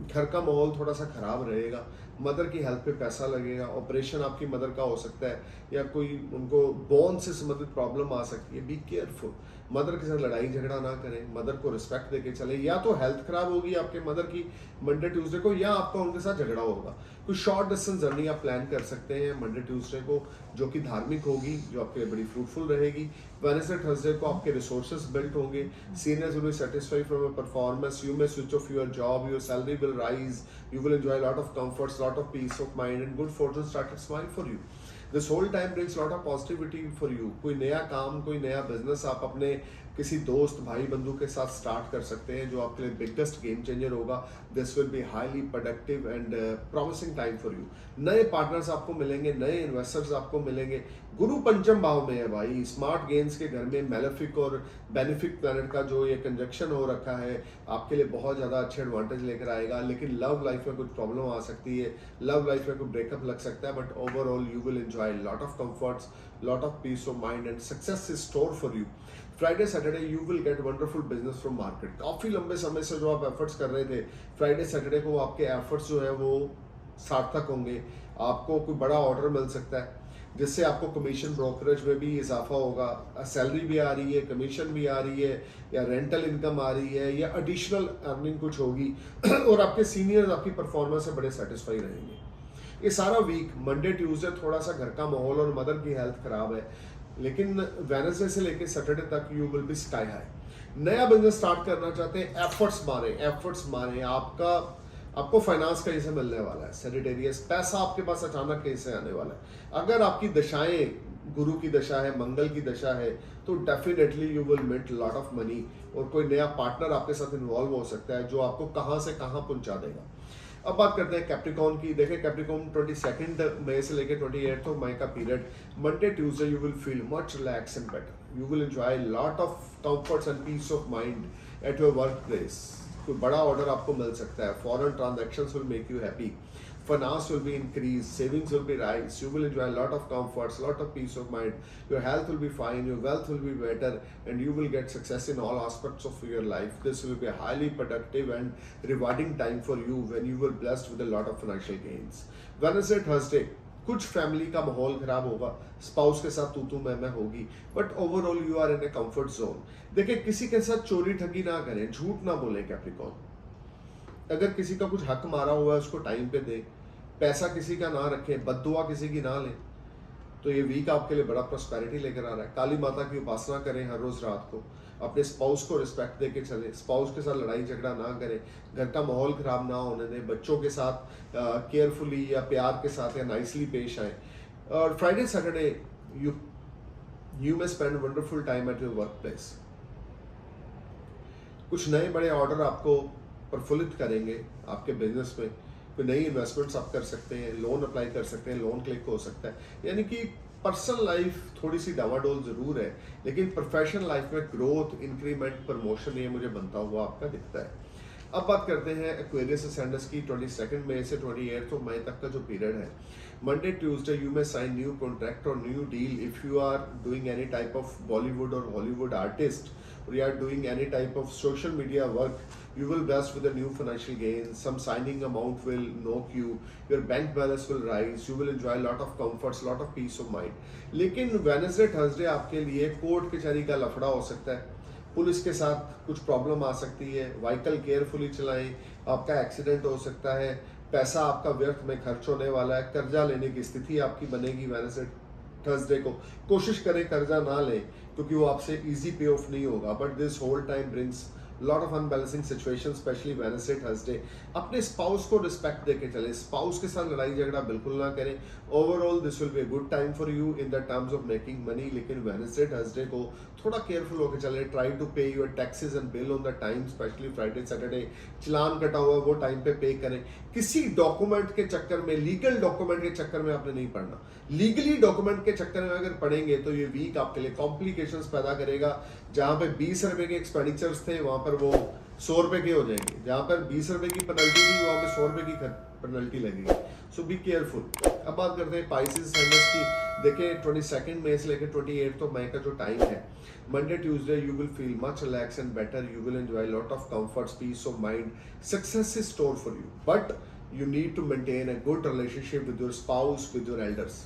घर का माहौल थोड़ा सा खराब रहेगा, मदर की हेल्थ पे पैसा लगेगा, ऑपरेशन आपकी मदर का हो सकता है या कोई उनको बोन से संबंधित प्रॉब्लम आ सकती है। बी केयरफुल, मदर के साथ लड़ाई झगड़ा ना करें, मदर को रिस्पेक्ट देके चले। या तो हेल्थ खराब होगी आपके मदर की मंडे ट्यूसडे को, या आपका उनके साथ झगड़ा होगा। कुछ शॉर्ट डिस्टेंस जर्नी आप प्लान कर सकते हैं मंडे ट्यूसडे को, जो कि धार्मिक होगी, जो आपके लिए बड़ी फ्रूटफुल रहेगी। वेडनेसडे थर्सडे को आपके रिसोर्सेज बिल्ट होंगे, seniors will be satisfied from your performance, you may switch off your job, your salary will rise, you will enjoy a lot of comforts, lot of peace of mind and good fortune started smile for you. This whole time brings lot of positivity for you. कोई नया काम, कोई नया business आप अपने किसी दोस्त, भाई, बंधु के साथ स्टार्ट कर सकते हैं जो आपके लिए बिगेस्ट गेम चेंजर होगा। This will be highly productive and promising time for you. नए पार्टनर्स आपको मिलेंगे, नए इन्वेस्टर्स आपको मिलेंगे। गुरु पंचम भाव में है भाई, स्मार्ट गेन्स के घर में मेलेफिक और बेनिफिक प्लैनेट का जो ये कंजक्शन हो रखा है आपके लिए बहुत ज़्यादा अच्छे एडवांटेज लेकर आएगा। लेकिन लव लाइफ में कुछ प्रॉब्लम आ सकती है, लव लाइफ में कोई ब्रेकअप लग सकता है, but overall you will enjoy lot of comforts, lot of peace of mind and success is store for you. Friday Saturday you will get wonderful business from market. काफ़ी लंबे समय से जो आप एफर्ट्स कर रहे थे, फ्राइडे सैटरडे को आपके एफर्ट्स जो है वो सार्थक होंगे। आपको कोई बड़ा ऑर्डर मिल सकता है जिससे आपको कमीशन ब्रोकरेज में भी इजाफा होगा, सैलरी भी आ रही है, कमीशन भी आ रही है, या रेंटल इनकम आ रही है, या एडिशनल अर्निंग कुछ होगी और आपके सीनियर्स आपकी परफॉर्मेंस से बड़े सेटिस्फाई रहेंगे। ये सारा वीक मंडे ट्यूसडे थोड़ा सा घर का माहौल और मदर की हेल्थ खराब है, लेकिन वेडनेसडे से लेकर सैटरडे तक you will B sky high. नया बिजनेस स्टार्ट करना चाहते हैं, एफर्ट्स मारें। आपको फाइनेंस कहीं से मिलने वाला है, सजिटेरियस पैसा आपके पास अचानक कहीं से आने वाला है। अगर आपकी दशाएं गुरु की दशा है, मंगल की दशा है, तो definitely you will make lot of money और कोई नया पार्टनर आपके साथ इन्वॉल्व हो सकता है जो आपको कहां से कहां पहुंचा देगा। अब बात करते हैं कैप्रिकॉर्न की। देखें कैप्रिकॉर्न 22 मई से लेकर 28 मई का period, Monday Tuesday you will feel much relax and better. You will enjoy lot of comforts and peace of mind at your work place. कोई बड़ा ऑर्डर आपको मिल सकता है, foreign transactions will make you happy, finance will be increased, savings will be rise, you will enjoy a lot of comforts, lot of peace of mind, your health will be fine, your wealth will be better, and you will get success in all aspects of your life. This will be a highly productive and rewarding time for you when you will blessed with a lot of financial gains. Wednesday, Thursday, कुछ family का माहौल खराब होगा, spouse के साथ तू मैं होगी, but overall you are in a comfort zone. देखिए किसी के साथ चोरी ठगी ना करें, झूठ ना बोलें कैप्रिकॉर्न। अगर किसी का कुछ हक मारा हुआ है उसको टाइम पे दें, पैसा किसी का ना रखें, बद्दुआ किसी की ना लें। तो ये वीक आपके लिए बड़ा प्रॉस्पेरिटी लेकर आ रहा है। काली माता की उपासना करें हर रोज रात को, अपने स्पाउस को रिस्पेक्ट देके चलें, स्पाउस के साथ लड़ाई झगड़ा ना करें, घर का माहौल खराब ना होने दें, बच्चों के साथ केयरफुली या प्यार के साथ या नाइसली पेश आए। और Friday Saturday you may spend wonderful time eight your work place. कुछ नए बड़े ऑर्डर आपको प्रफुल्लित करेंगे आपके बिजनेस में, कोई नई इन्वेस्टमेंट्स आप कर सकते हैं, लोन अप्लाई कर सकते हैं, लोन क्लिक हो सकता है। यानी कि पर्सनल लाइफ थोड़ी सी डावाडोल जरूर है, लेकिन प्रोफेशनल लाइफ में ग्रोथ, इंक्रीमेंट, प्रमोशन ये मुझे बनता हुआ आपका दिखता है। अब बात करते हैं एक्वेरियस असेंडेंस की। 22 मई से 28 मई तक का जो पीरियड है, Monday Tuesday you may sign new contract और new deal if you are doing any type of Bollywood और Hollywood artist or you are doing any type of social media work, you will blessed with a new financial gain. Some signing amount will knock you, your bank balance will rise, you will enjoy lot of comforts, lot of peace of mind. लेकिन Wednesday Thursday आपके लिए court कचहरी का लफड़ा हो सकता है, police के साथ कुछ प्रॉब्लम आ सकती है, व्हीकल केयरफुली चलाएं, आपका एक्सीडेंट हो सकता है, पैसा आपका व्यर्थ में खर्च होने वाला है, कर्जा लेने की स्थिति आपकी बनेगी वेडनेसडे थर्सडे को। कोशिश करें कर्जा ना लें क्योंकि वो आपसे इजी पे ऑफ नहीं होगा, but this whole time brings lot of unbalancing situation, specially Wednesday Thursday. अपने स्पाउस को रिस्पेक्ट देके चलें, स्पाउस के साथ लड़ाई झगड़ा बिल्कुल ना करें। Overall this will be a good time for you in the terms of making money, लेकिन वेडनेसडे थर्सडे को थोड़ा केयरफुल होकर चले। Try to pay your taxes and bill on the time, specially Friday Saturday चलान कटा हुआ वो time पे करें। किसी डॉक्यूमेंट के चक्कर में, लीगल डॉक्यूमेंट के चक्कर में आपने नहीं पढ़ना। लीगली डॉक्यूमेंट के चक्कर में अगर पढ़ेंगे तो ये वीक आपके लिए कॉम्प्लिकेशंस पैदा करेगा। जहां पे 20 रुपए के एक्सपेंडिचर्स थे वहां पर वो 100 रुपए के हो जाएंगे, जहां पर 20 रुपए की पेनल्टी थी वहां पे 100 रुपए की पेनल्टी लगेगी। सो बी केयरफुल। अब बात करते हैं पाइसेस सेंडर्स की। देखिए 22 मई से लेकर 28 मई का जो टाइम है, Monday Tuesday you will feel much relax and better, you will enjoy lot of comforts, peace of mind, success is store for you, but you need to maintain a good relationship with your spouse, with your elders.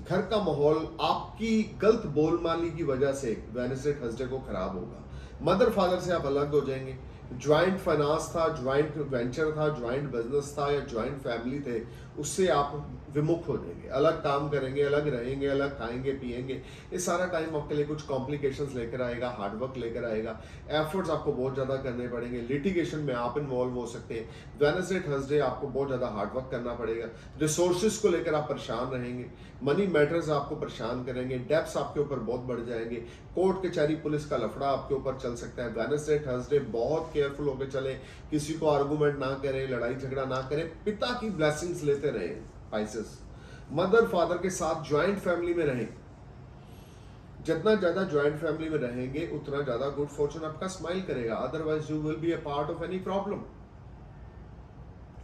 घर का माहौल आपकी गलत बोलमाली की वजह से Wednesday Thursday को खराब होगा। मदर फादर से आप अलग हो जाएंगे। ज्वाइंट फाइनेंस था, ज्वाइंट वेंचर था, ज्वाइंट बिजनेस था या ज्वाइंट फैमिली थे, उससे आप विमुख हो जाएंगे, अलग काम करेंगे, अलग रहेंगे, अलग खाएंगे पिएंगे। ये सारा टाइम आपके लिए कुछ कॉम्प्लिकेशंस लेकर आएगा, हार्डवर्क लेकर आएगा, एफर्ट्स आपको बहुत ज़्यादा करने पड़ेंगे, लिटिगेशन में आप इन्वॉल्व हो सकते हैं। वेडनेसडे थर्सडे आपको बहुत ज़्यादा हार्डवर्क करना पड़ेगा। रिसोर्सेज को लेकर आप परेशान रहेंगे, मनी मैटर्स आपको परेशान करेंगे, डेब्ट्स आपके ऊपर बहुत बढ़ जाएंगे, कोर्ट कचहरी पुलिस का लफड़ा आपके ऊपर चल सकता है। वेडनेसडे थर्सडे बहुत केयरफुल होकर चले, किसी को आर्गूमेंट ना करें, लड़ाई झगड़ा ना करें, पिता की ब्लेसिंग्स लेते रहें। पाइसेस मदर फादर के साथ ज्वाइंट फैमिली में रहें। जितना ज्यादा ज्वाइंट फैमिली में रहेंगे उतना ज्यादा गुड फॉर्चून आपका स्माइल करेगा, otherwise you will be a part of any problem.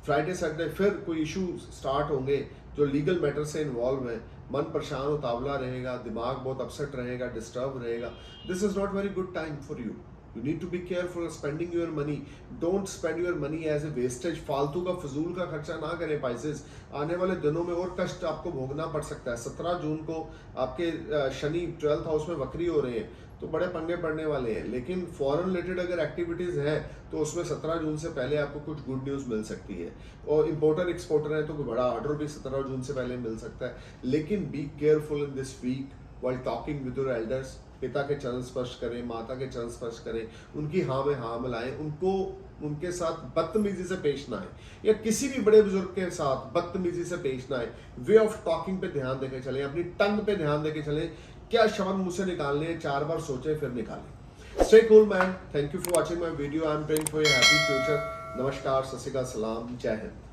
Friday Saturday फिर कोई इशू स्टार्ट होंगे जो लीगल मैटर से इन्वॉल्व है, मन परेशान उतावला रहेगा, दिमाग बहुत अपसेट रहेगा, डिस्टर्ब रहेगा। This is not very good time for you. You need to be careful spending your money. Don't spend your money as a wastage. फालतू का फजूल का खर्चा ना करें पाइसेस। आने वाले दिनों में और कष्ट आपको भोगना पड़ सकता है। 17 जून को आपके शनि 12th हाउस में वक्री हो रहे हैं, तो बड़े पंगे पड़ने वाले हैं। लेकिन फॉरेन रिलेटेड अगर एक्टिविटीज हैं तो उसमें 17 जून से पहले आपको कुछ गुड न्यूज़ मिल सकती है। और इंपोर्टर एक्सपोर्टर है तो कोई बड़ा ऑर्डर भी 17 जून से पहले मिल सकता है। लेकिन be careful in this week while talking with your elders. पिता के चरण स्पर्श करें, माता के चरण स्पर्श करें, उनकी हाँ में हाँ मिलाएं, उनको उनके साथ बदतमीजी से पेश ना आए, या किसी भी बड़े बुजुर्ग के साथ बदतमीजी से पेश ना आए। वे ऑफ टॉकिंग पे ध्यान देके चलें, अपनी टंग पे ध्यान देके चलें। क्या शब्द मुंह से निकालने हैं 4 बार सोचें फिर निकालें। Stay cool man. Thank you for watching my video. I am praying for your happy future. नमस्कार, सत श्री अकाल, सलाम, जय हिंद।